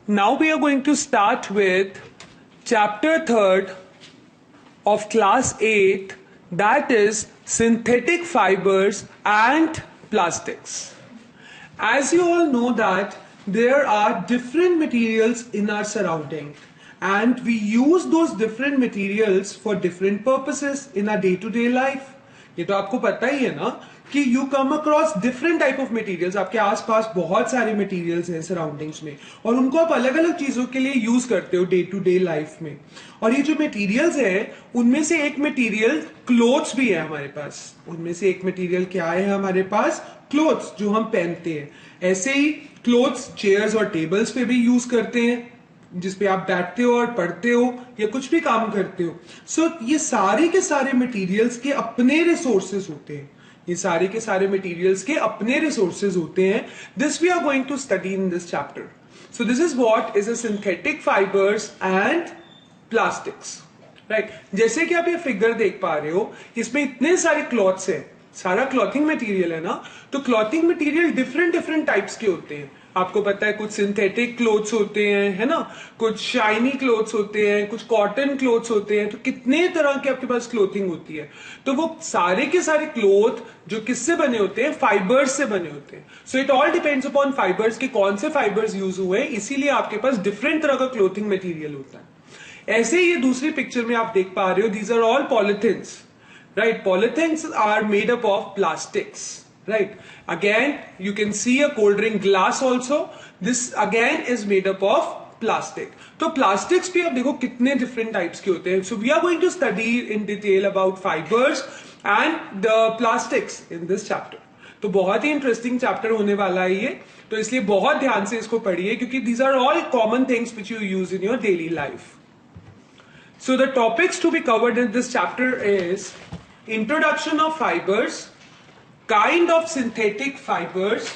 Now we are going to start with chapter 3rd of class 8, that is synthetic fibers and plastics. As you all know that there are different materials in our surrounding and we use those different materials for different purposes in our day-to-day life. ये तो आपको पता ही है ना कि you come across different type of materials. आपके आसपास बहुत सारे मटेरियल्स हैं सराउंडिंग्स में और उनको आप अलग अलग चीजों के लिए यूज करते हो डे टू डे लाइफ में. और ये जो मटेरियल्स हैं उनमें से एक मटेरियल क्लोथ्स भी है हमारे पास. उनमें से एक मटेरियल क्या है हमारे पास? क्लोथ्स, जो हम पहनते हैं. ऐसे ही क्लोथ्स चेयर्स और टेबल्स पे भी यूज करते हैं जिसपे आप बैठते हो और पढ़ते हो या कुछ भी काम करते हो. सो ये सारे के सारे मटेरियल्स के अपने रिसोर्सेज होते हैं. ये सारे के सारे मटेरियल्स के अपने रिसोर्सेज होते हैं. This we are going to study in this chapter. So this is what is a synthetic fibres and plastics. Right, जैसे कि आप ये फिगर देख पा रहे हो इसमें इतने सारे क्लॉथ्स हैं. सारा क्लॉथिंग मटेरियल है ना. तो clothing material different different types के होते हैं. आपको पता है कुछ सिंथेटिक क्लोथ्स होते हैं, है ना, कुछ शाइनी क्लोथ्स होते हैं, कुछ कॉटन क्लोथ्स होते हैं. तो कितने तरह के आपके पास क्लोथिंग होती है. तो वो सारे के सारे क्लोथ जो किससे बने होते हैं? फाइबर्स से बने होते हैं. So it all depends upon fibres कि कौन से फाइबर्स यूज हुए हैं, इसीलिए आपके पास डिफरेंट तरह का क्लोथिंग मटेरियल होता है. ऐसे ही ये दूसरी पिक्चर में आप देख पा रहे हो, these are all polythenes. Right, polythins are made up of plastics. Right, again you can see a cold drink glass also. This again is made up of plastic. तो plastics भी आप देखो कितने different types के होते हैं. So we are going to study in detail about fibers and the plastics in this chapter. तो बहुत ही interesting chapter होने वाला है ये. तो इसलिए बहुत ध्यान से इसको पढ़िए क्योंकि these are all common things which you use in your daily life. So the topics to be covered in this chapter is introduction of fibers, kind of synthetic fibers,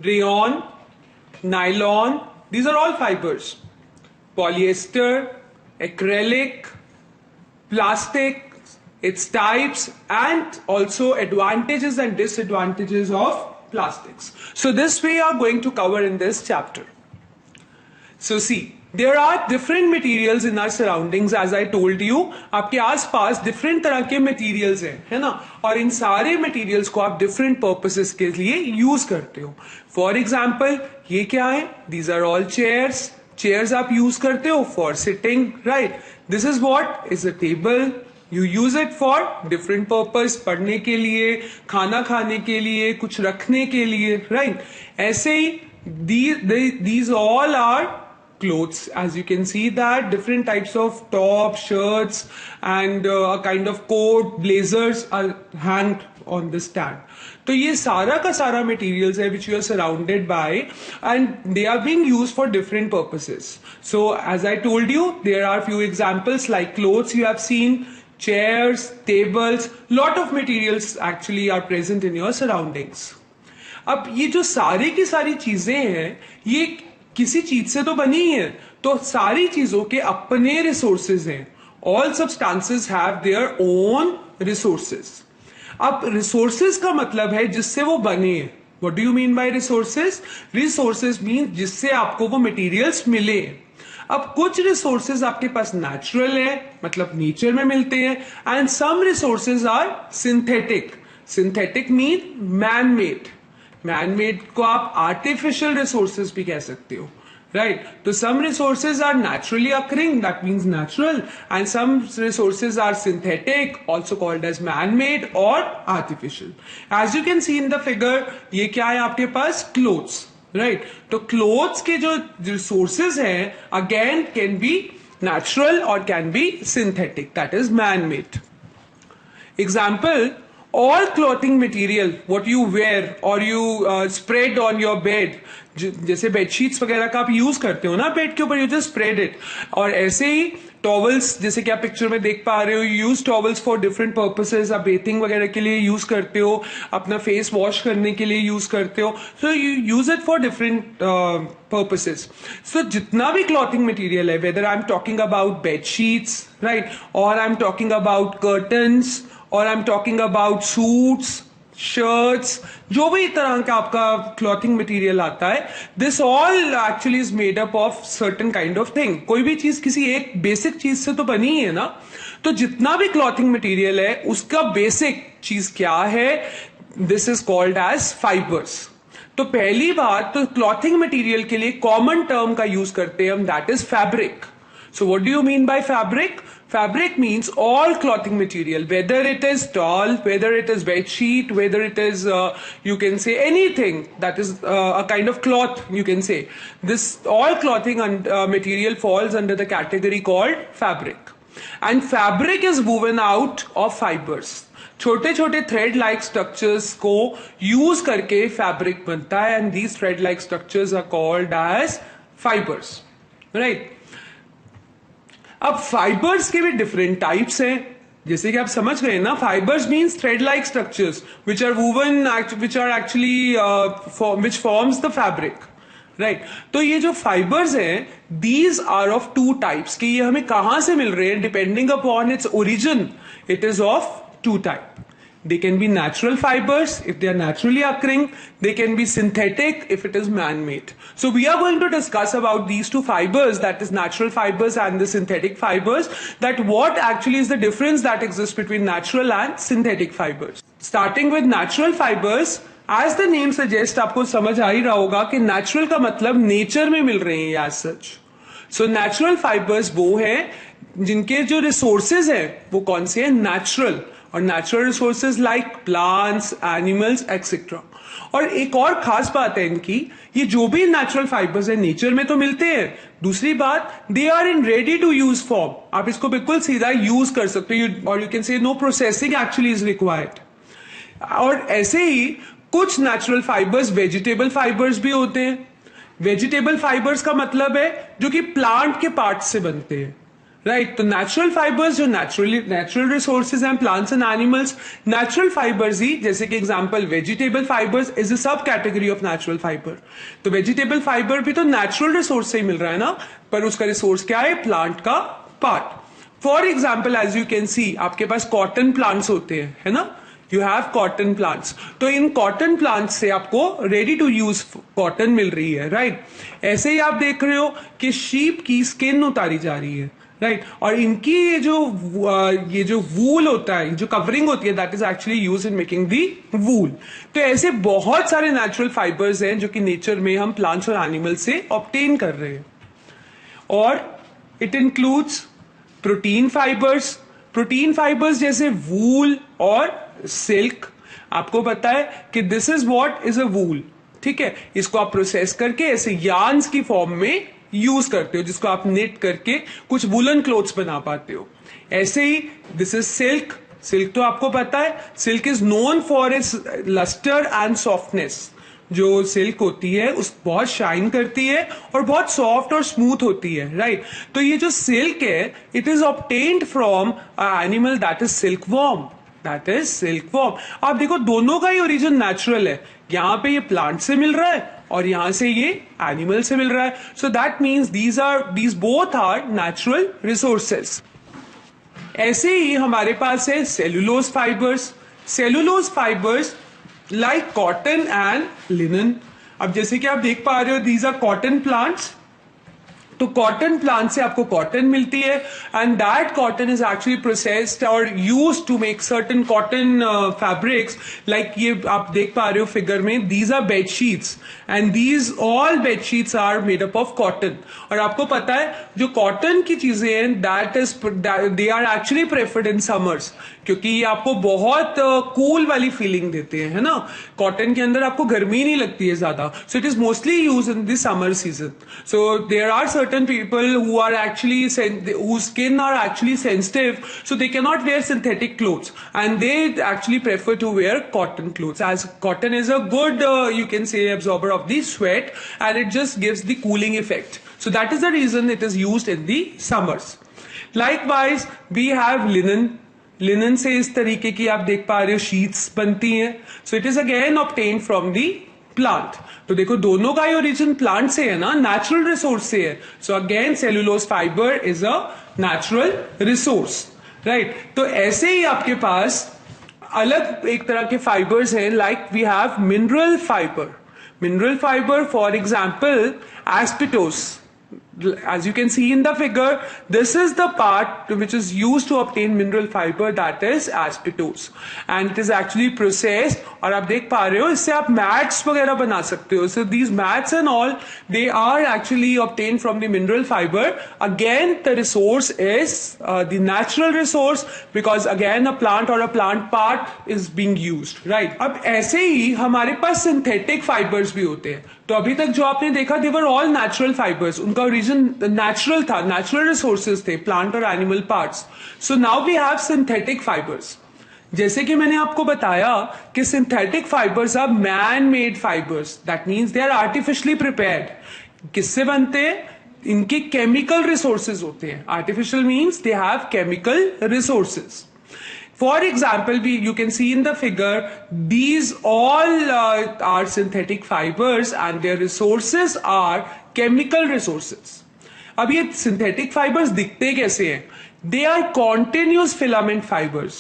rayon, nylon, these are all fibers, polyester, acrylic, plastic, its types, and also advantages and disadvantages of plastics. So this we are going to cover in this chapter. So see, there are different materials in our surroundings as I told you. आपके आसपास different तरह के materials हैं, है ना, और इन सारे materials को आप different purposes के लिए use करते हो. For example, ये क्या है? These are all chairs. Chairs आप use करते हो for sitting, right? This is what is a table. You use it for different purpose, पढ़ने के लिए, खाना खाने के लिए, कुछ रखने के लिए, right? ऐसे ही these all are clothes. As you can see that different types of tops, shirts and a kind of coat, blazers are hanged on this stand. तो ये सारा का सारा materials है which you are surrounded by and they are being used for different purposes. So as I told you, there are few examples like clothes you have seen, chairs, tables, lot of materials actually are present in your surroundings. अब ये जो सारी की सारी चीजें हैं ये किसी चीज से तो बनी है, तो सारी चीजों के अपने रिसोर्सेज हैं. All substances have their own resources. अब रिसोर्सेज का मतलब है जिससे वो बने हैं. What do you mean by resources? Resources mean जिससे आपको वो मटेरियल्स मिले. अब कुछ रिसोर्सेज आपके पास नेचुरल है, मतलब नेचर में मिलते हैं, and some resources are synthetic. Synthetic mean man made. Man made को आप आर्टिफिशियल रिसोर्सेज भी कह सकते हो, राइट. तो some resources are naturally occurring, that means natural, and some resources are synthetic, also called as man made और artificial. As you can see in the figure, ये क्या है आपके पास? Clothes, right. तो क्लोथ्स के जो रिसोर्सेज हैं अगेन कैन बी नेचुरल और can be synthetic, that is man made. Example, all clothing material what you wear or you spread on your bed, जैसे बेडशीट्स वगैरह का आप यूज करते हो ना बेड के ऊपर, यू जस्ट स्प्रेड इट. और ऐसे ही टॉवल्स, जैसे कि आप पिक्चर में देख पा रहे हो, use towels for different purposes. आप बेथिंग वगैरह के लिए यूज करते हो, अपना फेस वॉश करने के लिए यूज करते हो. So you use it for different purposes. So जितना भी क्लॉथिंग मटेरियल है, whether I am talking about bedsheets, right, और I am talking about curtains, or I'm talking about suits, shirts, जो भी तरह का आपका क्लॉथिंग मटेरियल आता है, this all actually is made up of certain kind of thing. कोई भी चीज किसी एक बेसिक चीज से तो बनी है ना. तो जितना भी क्लॉथिंग मटेरियल है उसका बेसिक चीज क्या है, this is called as fibres. तो पहली बात तो क्लॉथिंग मटेरियल के लिए कॉमन टर्म का यूज करते हैं हम, that is fabric. So what do you mean by fabric? Fabric means all clothing material, whether it is towel, whether it is bed sheet, whether it is you can say anything that is a kind of cloth, you can say. This all clothing material falls under the category called fabric. And fabric is woven out of fibers. छोटे छोटे thread like structures को use करके fabric बनता है, and these thread like structures are called as fibres, right. अब fibres के भी different types हैं, जैसे कि आप समझ गए ना. Fibres means thread like structures which are woven, which are actually which forms the fabric, right. तो ये जो फाइबर्स हैं, these are of two types. कि ये हमें कहां से मिल रहे हैं, depending upon its origin, it is of two type. They can be natural fibers if they are naturally occurring. They can be synthetic if it is man-made. So we are going to discuss about these two fibers, that is natural fibers and the synthetic fibers, that what actually is the difference that exists between natural and synthetic fibers. Starting with natural fibers, as the name suggests, आपको समझ आ ही रहा होगा कि natural का मतलब nature में मिल रहे हैं as such. So natural fibers वो हैं जिनके जो रिसोर्सेज हैं वो कौन से हैं, नेचुरल. और natural resources like plants, animals etcetera. और एक और खास बात है इनकी, ये जो भी नेचुरल फाइबर्स है नेचर में तो मिलते हैं. दूसरी बात, they are in ready to use form. आप इसको बिल्कुल सीधा यूज कर सकते हो, और you can say no processing actually is required. और ऐसे ही कुछ नेचुरल फाइबर्स वेजिटेबल फाइबर्स भी होते हैं. वेजिटेबल फाइबर्स का मतलब है जो कि प्लांट के पार्ट से बनते हैं, राइट. तो नेचुरल फाइबर्स जो नेचुरल रिसोर्सेज हैं, plants and animals, natural fibres ही, जैसे कि example vegetable fibres is a सब कैटेगरी ऑफ नेचुरल फाइबर. तो वेजिटेबल फाइबर भी तो नेचुरल रिसोर्स से ही मिल रहा है ना, पर उसका रिसोर्स क्या है, प्लांट का part. For example as you can see, आपके पास कॉटन प्लांट्स होते हैं, है ना. You have cotton plants. तो इन कॉटन प्लांट्स से आपको रेडी टू यूज कॉटन मिल रही है, राइट. ऐसे ही आप देख रहे हो कि शीप की स्किन उतारी जा रही है, राइट. और इनकी ये जो वूल होता है, जो कवरिंग होती है, that is actually use in making the wool. तो ऐसे बहुत सारे नेचुरल फाइबर्स हैं जो कि नेचर में हम प्लांट्स और एनिमल से ऑब्टेन कर रहे हैं. और it includes protein fibres. Protein fibres जैसे वूल और सिल्क. आपको पता है कि this is what is a wool, ठीक है. इसको आप प्रोसेस करके ऐसे यार्न्स की फॉर्म में यूज करते हो, जिसको आप निट करके कुछ वुलन क्लोथ्स बना पाते हो. ऐसे ही दिस इज सिल्क. सिल्क तो आपको पता है, silk is known for its lustre and softness. जो सिल्क होती है उस बहुत शाइन करती है और बहुत सॉफ्ट और स्मूथ होती है, राइट. तो ये जो सिल्क है, it is obtained from a animal that is silk worm. That is silk worm. आप देखो दोनों का ही ओरिजिन नेचुरल है. यहां पे ये प्लांट से मिल रहा है और यहां से ये एनिमल से मिल रहा है. So that means these both are natural resources. ऐसे ही हमारे पास है cellulose fibres. Cellulose fibres like cotton and linen. अब जैसे कि आप देख पा रहे हो, दीज आर कॉटन प्लांट्स. तो कॉटन प्लांट से आपको कॉटन मिलती है, and that cotton is actually processed और used to make certain cotton fabrics. Like ये आप देख पा रहे हो फिगर में, these are bed sheets, and these all bed sheets are made up of cotton. और आपको पता है जो कॉटन की चीजें हैं, they are actually preferred in summers, क्योंकि ये आपको बहुत कूल वाली फीलिंग देते हैं, है ना. कॉटन के अंदर आपको गर्मी नहीं लगती है ज्यादा. So it is mostly use in the summer season. So there are certain people who are actually whose skin are actually sensitive, so they cannot wear synthetic clothes, and they actually prefer to wear cotton clothes, as cotton is a good you can say absorber of the sweat, and it just gives the cooling effect. So that is the reason it is used in the summers. Likewise we have linen. Linen से इस तरीके की आप देख पा रहे हो sheets बनती हैं. सो it is again obtain from the plant. तो देखो दोनों का ही ओरिजिन प्लांट से है ना, नेचुरल रिसोर्स से है. So again cellulose fibre is a natural resource, right. तो ऐसे ही आपके पास अलग एक तरह के फाइबर्स हैं, like we have mineral fibre. Mineral fiber, for example, asbestos. As you can see in the figure, this is the part which is used to obtain mineral fiber, that is asbestos, and it is actually processed. और आप देख पा रहे हो इससे आप mats वगैरह बना सकते हो. So these mats and all, they are actually obtained from the mineral fiber. Again, the resource is the natural resource, because again a plant or a plant part is being used, right? अब ऐसे ही हमारे पास synthetic fibers भी होते हैं. तो अभी तक जो आपने देखा, they were all natural fibers. उनका origin natural था, natural resources थे, plant और animal parts. So now we have synthetic fibers. जैसे कि मैंने आपको बताया कि synthetic fibers are man-made fibers. That means they are artificially prepared. किससे बनते हैं? इनके chemical resources होते हैं. Artificial means they have chemical resources. For example, you can see in the figure, these all are synthetic fibers and their resources are chemical resources. अब ये synthetic fibers दिखते कैसे हैं? They are continuous filament fibers.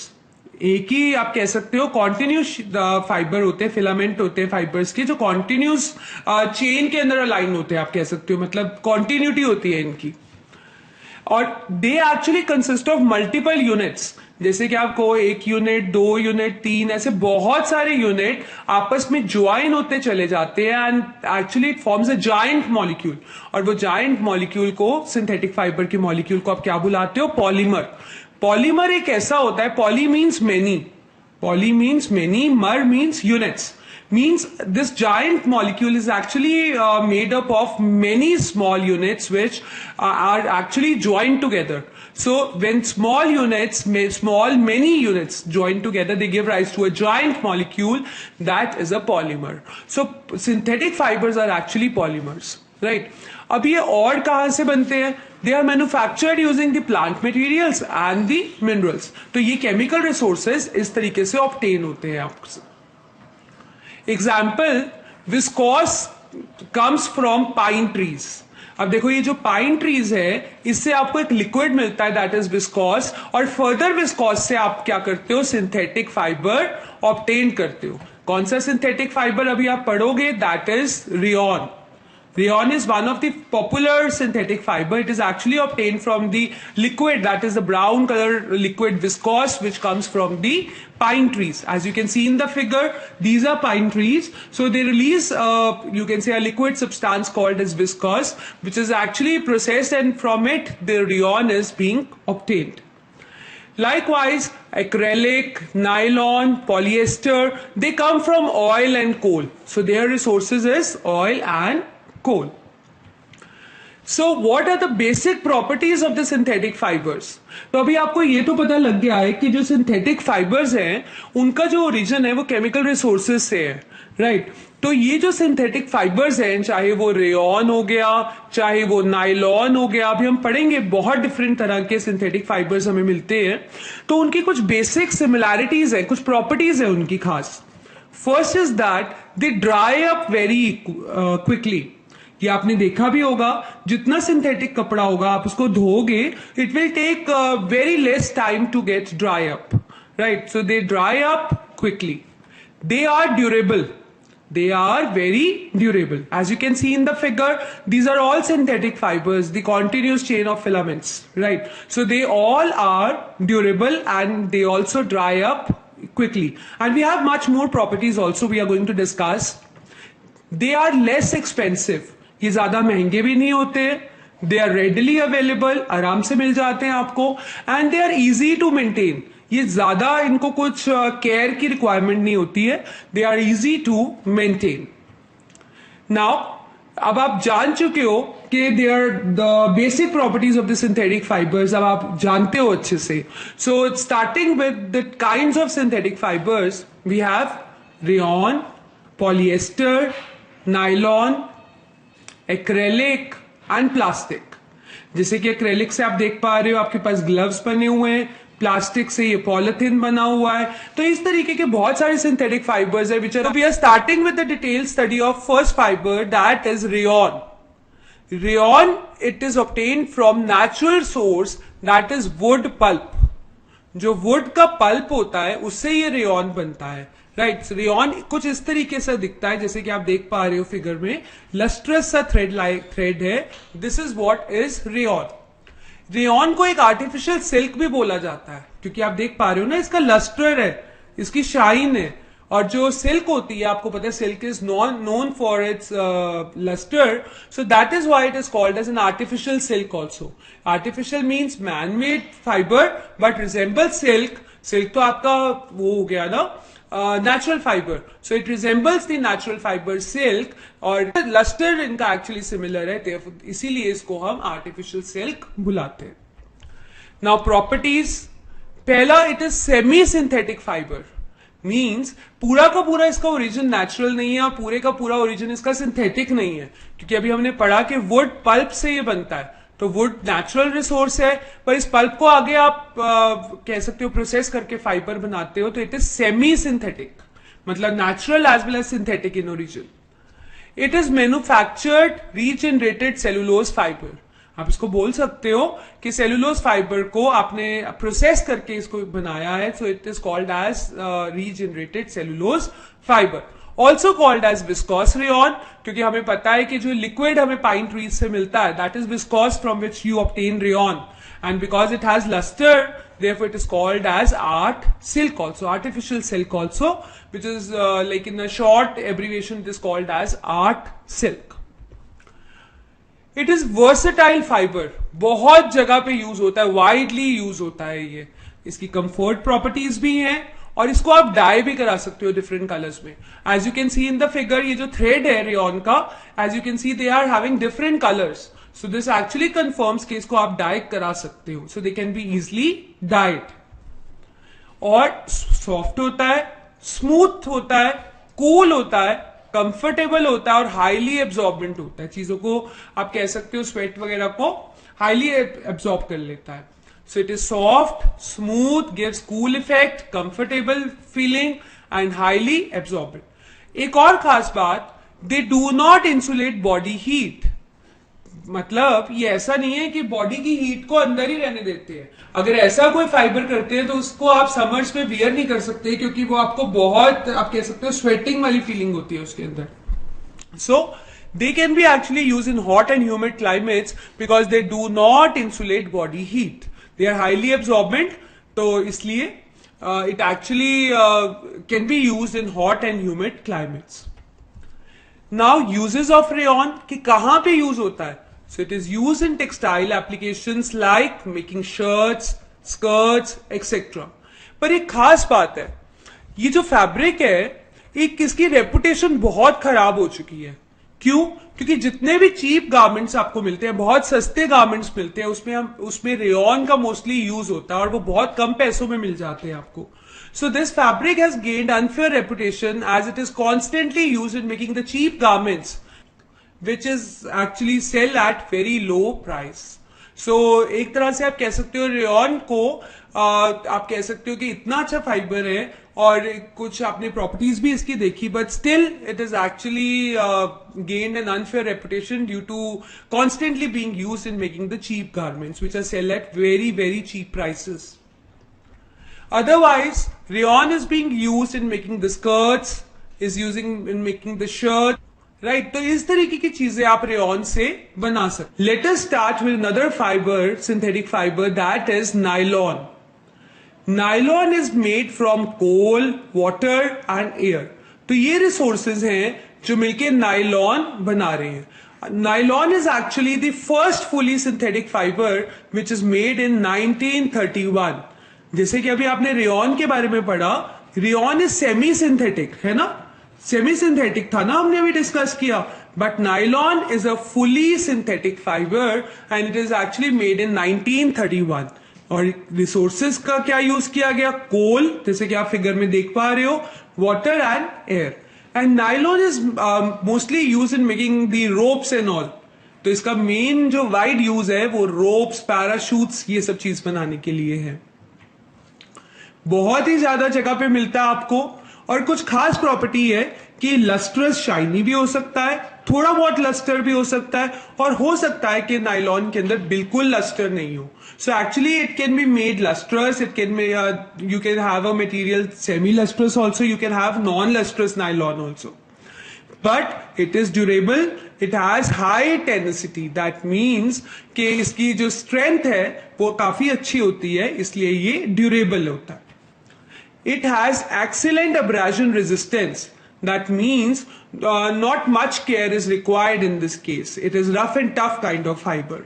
एक ही आप कह सकते हो continuous fiber होते हैं, filament होते हैं fibers के, जो continuous chain के अंदर align होते हैं, आप कह सकते हो, मतलब continuity होती है इनकी. और they actually consist of multiple units. जैसे कि आपको एक यूनिट, 2 यूनिट, 3, ऐसे बहुत सारे यूनिट आपस में ज्वाइन होते चले जाते हैं, and actually it forms a giant molecule. और वो जायंट मॉलिक्यूल को, सिंथेटिक फाइबर के मॉलिक्यूल को आप क्या बुलाते हो? पॉलीमर. पॉलीमर एक ऐसा होता है, पॉली मीन्स मेनी, मर means units. Means this giant molecule is actually made up of many small units which are actually joined together. So when many units join together, they give rise to a giant molecule that is a polymer. So synthetic fibers are actually polymers, right? अब ये और कहाँ से बनते हैं? They are manufactured using the plant materials and the minerals. तो ये chemical resources इस तरीके से obtain होते हैं आपसे. Example, viscose comes from pine trees. अब देखो ये जो पाइन ट्रीज है, इससे आपको एक लिक्विड मिलता है, दैट इज विस्कॉस. और फर्दर विस्कॉस से आप क्या करते हो? सिंथेटिक फाइबर ऑब्टेन करते हो. कौन सा सिंथेटिक फाइबर अभी आप पढ़ोगे? That is rayon. Rayon is one of the popular synthetic fiber. It is actually obtained from the liquid, that is the brown color liquid viscose, which comes from the pine trees. As you can see in the figure, these are pine trees. So they release, you can say, a liquid substance called as viscose, which is actually processed, and from it the rayon is being obtained. Likewise, acrylic, nylon, polyester, they come from oil and coal. So their resources is oil and coal. So what are the basic properties of the synthetic fibers? तो अभी आपको ये तो पता लग गया है कि जो synthetic fibers हैं, उनका जो origin है वो chemical resources से है, right? तो ये जो synthetic fibers हैं, चाहे वो rayon हो गया, चाहे वो nylon हो गया, अभी हम पढ़ेंगे बहुत different तरह के synthetic fibers हमें मिलते हैं. तो उनकी कुछ basic similarities हैं, कुछ properties हैं उनकी खास. First is that they dry up very quickly. ये आपने देखा भी होगा, जितना सिंथेटिक कपड़ा होगा आप उसको धोगे, it will take very less time to get dry up, right? So they dry up quickly. They are durable. They are very durable. As you can see in the figure, these are all synthetic fibers, the continuous chain of filaments, right? So they all are durable and they also dry up quickly. And we have much more properties also we are going to discuss. They are less expensive. ये ज्यादा महंगे भी नहीं होते. They are readily available, आराम से मिल जाते हैं आपको. And they are easy to maintain. ये ज्यादा इनको कुछ केयर की रिक्वायरमेंट नहीं होती है. They are easy to maintain. Now, अब आप जान चुके हो कि they are the basic properties of the synthetic fibers. अब आप जानते हो अच्छे से. So starting with the kinds of synthetic fibers, we have rayon, polyester, nylon, acrylic and plastic. जैसे कि एक्रेलिक से आप देख पा रहे हो आपके पास ग्लव्स बने हुए हैं, प्लास्टिक से ये पॉलिथीन बना हुआ है. तो इस तरीके के बहुत सारे सिंथेटिक फाइबर्स है which are. We are starting with the detail study of first fibre, that is rayon. Rayon, it is obtained from natural source, that is wood pulp. जो वुड का पल्प होता है उससे ये रेयॉन बनता है, right. Rayon कुछ इस तरीके से दिखता है जैसे कि आप देख पा रहे हो फिगर में, लस्ट्रस सा थ्रेड लाइक थ्रेड है, this is what is rayon. Rayon को एक आर्टिफिशियल सिल्क भी बोला जाता है क्योंकि आप देख पा रहे हो ना इसका लस्टर है, इसकी शाइन है। और जो सिल्क होती है आपको पता है silk is known for its lustre, so that is why it is called as an artificial silk also. Artificial means man made fibre but resemble silk, silk तो आपका वो हो गया ना natural fibre, so it resembles the natural fibre silk, और lustre इनका actually similar है, इसीलिए इसको हम आर्टिफिशियल सिल्क बुलाते हैं। नाउ प्रॉपर्टीज, पहला it is semi synthetic fibre, means पूरा का पूरा इसका ओरिजिन नेचुरल नहीं है और पूरे का पूरा ओरिजिन इसका सिंथेटिक नहीं है, क्योंकि अभी हमने पढ़ा कि वुड पल्प से ये बनता है, तो वुड नेचुरल रिसोर्स है, पर इस पल्प को आगे आप कह सकते हो प्रोसेस करके फाइबर बनाते हो, तो इट इज सेमी सिंथेटिक, मतलब natural as well as synthetic in origin. It is manufactured regenerated cellulose fibre, आप इसको बोल सकते हो कि सेलुलोज फाइबर को आपने प्रोसेस करके इसको बनाया है, so it is called as regenerated cellulose fibre. Also called as viscose rayon, क्योंकि हमें पता है कि जो लिक्विड हमें पाइन ट्रीज से मिलता है that is viscose from which you obtain rayon, and because it has lustre therefore it is called as art silk also, artificial silk also, which is like in a short abbreviation it is called as art silk. It is versatile fibre, बहुत जगह पे use होता है, widely use होता है ये, इसकी comfort properties भी हैं और इसको आप डाई भी करा सकते हो डिफरेंट कलर्स में। As you can see in the figure, ये जो थ्रेड है रेयॉन का, as you can see they are having different colours, so this actually confirms कि इसको आप डाई करा सकते हो, so they can be easily dyed. और सॉफ्ट होता है, स्मूथ होता है, कूल होता है, कंफर्टेबल होता है और हाईली एब्जॉर्बेंट होता है, चीजों को आप कह सकते हो स्वेट वगैरह को हाईली एब्जॉर्ब कर लेता है। So it is soft, smooth, gives cool effect, comfortable feeling and highly absorbent. एक और खास बात, दे do not insulate body heat, मतलब ये ऐसा नहीं है कि बॉडी की हीट को अंदर ही रहने देते हैं। अगर ऐसा कोई फाइबर करते हैं तो उसको आप समर्स में वियर नहीं कर सकते, क्योंकि वो आपको बहुत, आप कह सकते हो स्वेटिंग वाली फीलिंग होती है उसके अंदर। So they can be actually use in hot and humid climates because they do not insulate body heat, they are highly absorbent, तो इसलिए it actually can be use in hot and humid climates. Now uses of rayon, कि कहां पे use होता है, so it is used in textile applications like making shirts, skirts, etc. पर एक खास बात है, ये जो फैब्रिक है एक इसकी रेपुटेशन बहुत खराब हो चुकी है। क्यों? क्योंकि जितने भी चीप गारमेंट्स आपको मिलते हैं, बहुत सस्ते गारमेंट्स मिलते हैं, उसमें रेयॉन का मोस्टली यूज होता है और वो बहुत कम पैसों में मिल जाते हैं आपको। So this fabric has gained unfair reputation as it is constantly used in making the cheap garments which is actually sell at very low price. So एक तरह से आप कह सकते हो रेयॉन को आप कह सकते हो कि इतना अच्छा फाइबर है और कुछ आपने प्रॉपर्टीज भी इसकी देखी, but still it is actually gained an unfair reputation due to constantly being used in making the cheap garments which are sale at very very cheap prices. Otherwise, rayon is being used in making the skirts, is using in making the shirt. Right, तो इस तरीके की चीजें आप rayon से बना सकते. Let us start with another fibre, synthetic fibre, that is nylon. Nylon is made from coal, water and air. तो ये रिसोर्सेज हैं जो मिलके नायलॉन बना रहे हैं. Nylon is actually the first fully synthetic fibre which is made in 1931. जैसे कि अभी आपने रेयॉन के बारे में पढ़ा, रेयॉन इज सेमी सिंथेटिक, है ना, सेमी सिंथेटिक था ना, हमने अभी डिस्कस किया. But nylon is a fully synthetic fibre and it is actually made in 1931. और रिसोर्सेज का क्या यूज किया गया? कोल, जैसे कि आप फिगर में देख पा रहे हो, water and air. And nylon is mostly use in making the ropes and all. तो इसका मेन जो वाइड यूज है वो रोप्स, पैराशूट्स, ये सब चीज बनाने के लिए है. बहुत ही ज्यादा जगह पे मिलता है आपको और कुछ खास प्रॉपर्टी है कि लस्ट्रस शाइनी भी हो सकता है, थोड़ा बहुत लस्टर भी हो सकता है, और हो सकता है कि नायलॉन के अंदर बिल्कुल लस्टर नहीं हो. So actually it can be made lustrous, it can be you can have a material semi lustrous also, you can have non lustrous nylon also, but it is durable, it has high tenicity, that means कि इसकी जो strength है वो काफी अच्छी होती है, इसलिए ये durable होता है. It has excellent abrasion resistance, that means not much care is required in this case, it is rough and tough kind of fiber.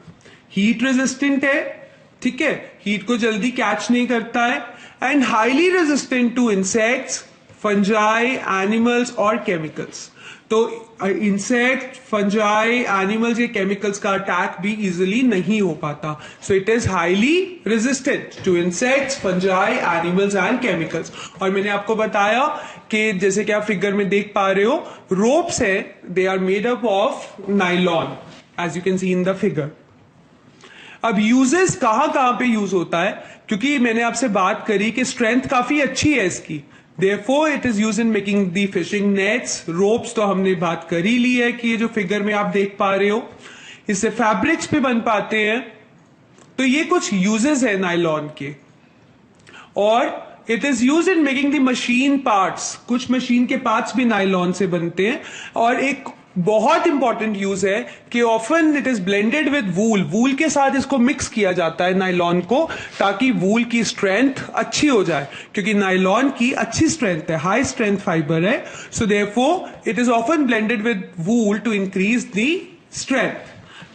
Heat resistant है, ठीक है, हीट को जल्दी कैच नहीं करता है, and highly resistant to insects, fungi, animals और chemicals. तो इंसेक्ट, फंजाई, एनिमल्स या केमिकल्स का अटैक भी इजिली नहीं हो पाता. So it is highly resistant to insects, fungi, animals and chemicals. और मैंने आपको बताया कि जैसे कि आप फिगर में देख पा रहे हो, रोप्स है, they are made up of nylon, as you can see in the figure. अब यूजेस कहां पे यूज होता है, क्योंकि मैंने आपसे बात करी कि स्ट्रेंथ काफी अच्छी है इसकी, therefore it is use in making the fishing nets. Ropes तो हमने बात कर ही ली है कि ये जो फिगर में आप देख पा रहे हो, इससे फैब्रिक्स पे बन पाते हैं. तो ये कुछ यूजेस है नायलॉन के. और it is use in making the machine parts, कुछ मशीन के पार्ट्स भी नायलॉन से बनते हैं. और एक बहुत इंपॉर्टेंट यूज है कि often it is blended with wool, wool के साथ इसको मिक्स किया जाता है नायलॉन को, ताकि वूल की स्ट्रेंथ अच्छी हो जाए, क्योंकि नायलॉन की अच्छी स्ट्रेंथ है, हाई स्ट्रेंथ फाइबर है. So therefore it is often blended with wool to increase the strength.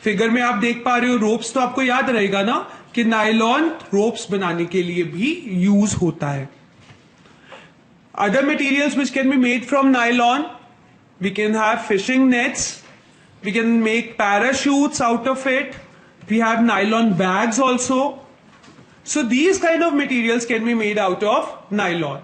Figure में आप देख पा रहे हो रोप्स, तो आपको याद रहेगा ना कि नायलॉन रोप्स बनाने के लिए भी यूज होता है. Other materials which can be made from nylon, we can have fishing nets, we can make parachutes out of it, we have nylon bags also. So these kind of materials can be made out of nylon.